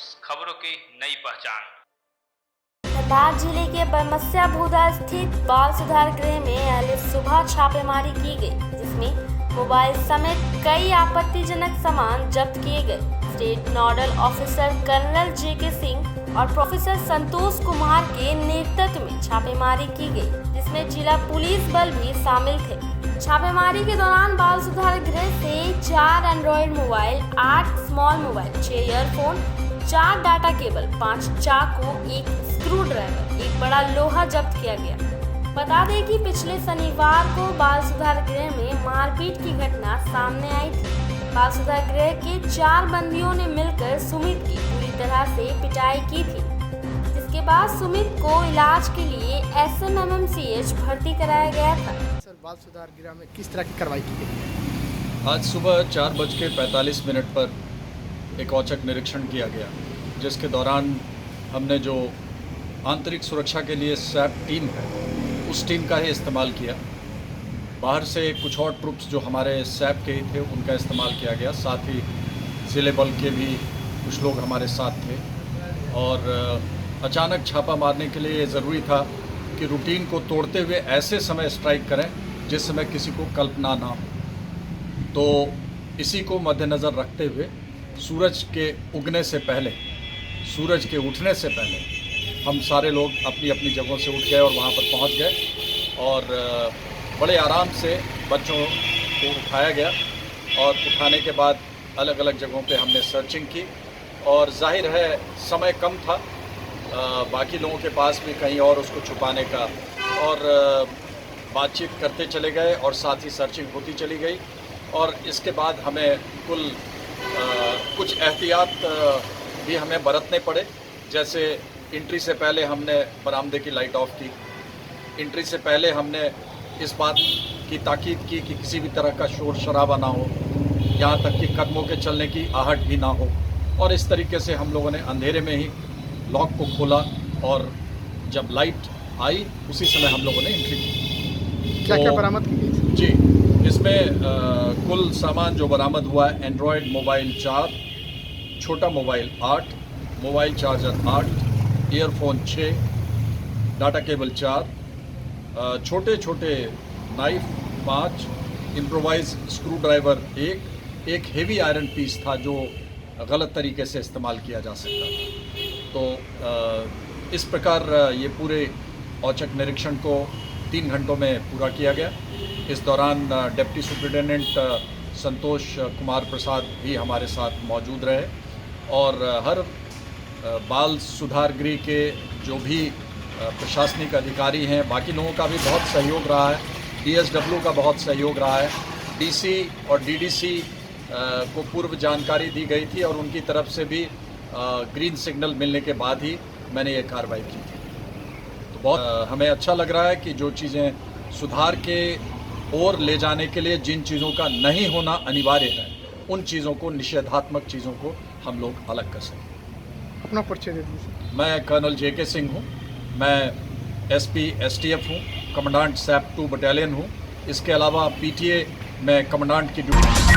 News, खबरों की नई पहचान। धनबाद जिले के बरमसिया भूदा स्थित बाल सुधार गृह में आज सुबह छापेमारी की गई, जिसमें मोबाइल समेत कई आपत्तिजनक सामान जब्त किए गए। स्टेट नोडल ऑफिसर कर्नल जेके सिंह और प्रोफेसर संतोष कुमार के नेतृत्व में छापेमारी की गई, जिसमें जिला पुलिस बल भी शामिल थे। छापेमारी के दौरान बाल सुधार गृह से 4 Android mobile, 8 small mobile, 6 earphone, 4 data cable, 5 चाकू, 1 स्क्रू ड्राइवर, एक बड़ा लोहा जब्त किया गया। बता दें कि पिछले शनिवार को बाल सुधार गृह में मारपीट की घटना सामने आई थी। बाल सुधार गृह के 4 बंदियों ने मिलकर सुमित की पूरी तरह से पिटाई की थी, जिसके बाद सुमित को इलाज के लिए SNMMCH भर्ती कराया गया था। सर, बाल सुधार गृह में किस तरह की कार्रवाई की गई? आज सुबह 4:45 पर एक औचक निरीक्षण किया गया, जिसके दौरान हमने जो आंतरिक सुरक्षा के लिए SAP टीम है, उस टीम का ही इस्तेमाल किया। बाहर से कुछ और ट्रुप्स जो हमारे SAP के ही थे, उनका इस्तेमाल किया गया। साथ ही ज़िले बल के भी कुछ लोग हमारे साथ थे और अचानक छापा मारने के लिए ज़रूरी था कि रूटीन को तोड़ते हुए ऐसे समय स्ट्राइक करें जिस समय किसी को कल्पना ना हो। तो इसी को मद्देनज़र रखते हुए सूरज के उगने से पहले, सूरज के उठने से पहले हम सारे लोग अपनी अपनी जगहों से उठ गए और वहाँ पर पहुँच गए और बड़े आराम से बच्चों को उठाया गया और उठाने के बाद अलग अलग जगहों पे हमने सर्चिंग की और जाहिर है समय कम था, बाकी लोगों के पास भी कहीं और उसको छुपाने का, और बातचीत करते चले गए और साथ ही सर्चिंग होती चली गई। और इसके बाद हमें कुछ एहतियात भी हमें बरतने पड़े। जैसे एंट्री से पहले हमने बरामदे की लाइट ऑफ की, एंट्री से पहले हमने इस बात की ताकीद की कि किसी भी तरह का शोर शराबा ना हो, यहाँ तक कि कदमों के चलने की आहट भी ना हो। और इस तरीके से हम लोगों ने अंधेरे में ही लॉक को खोला और जब लाइट आई उसी समय हम लोगों ने एंट्री की। क्या क्या बरामद की गई? जी, इसमें कुल सामान जो बरामद हुआ है, एंड्रॉयड मोबाइल 4, छोटा mobile 8, mobile charger 8, earphone 6, data cable 4, छोटे छोटे नाइफ 5, इम्प्रोवाइज स्क्रू ड्राइवर 1, एक हेवी आयरन पीस था जो गलत तरीके से इस्तेमाल किया जा सकता था। तो इस प्रकार ये पूरे औचक निरीक्षण को 3 घंटों में पूरा किया गया। इस दौरान डिप्टी सुपरिटेंडेंट संतोष कुमार प्रसाद भी हमारे साथ मौजूद रहे और हर बाल सुधार गृह के जो भी प्रशासनिक अधिकारी हैं, बाकी लोगों का भी बहुत सहयोग रहा है। DSW का बहुत सहयोग रहा है। DC और DDC को पूर्व जानकारी दी गई थी और उनकी तरफ से भी ग्रीन सिग्नल मिलने के बाद ही मैंने ये कार्रवाई की थी। तो बहुत हमें अच्छा लग रहा है कि जो चीज़ें सुधार के ओर ले जाने के लिए जिन चीज़ों का नहीं होना अनिवार्य है, उन चीज़ों को, निषेधात्मक चीज़ों को हम लोग अलग कर सकें। अपना परिचय दे दीजिए। मैं कर्नल जेके सिंह हूँ। मैं SP STF हूँ, कमांडेंट SAP 2 बटालियन हूँ। इसके अलावा PTA में कमांडेंट की ड्यूटी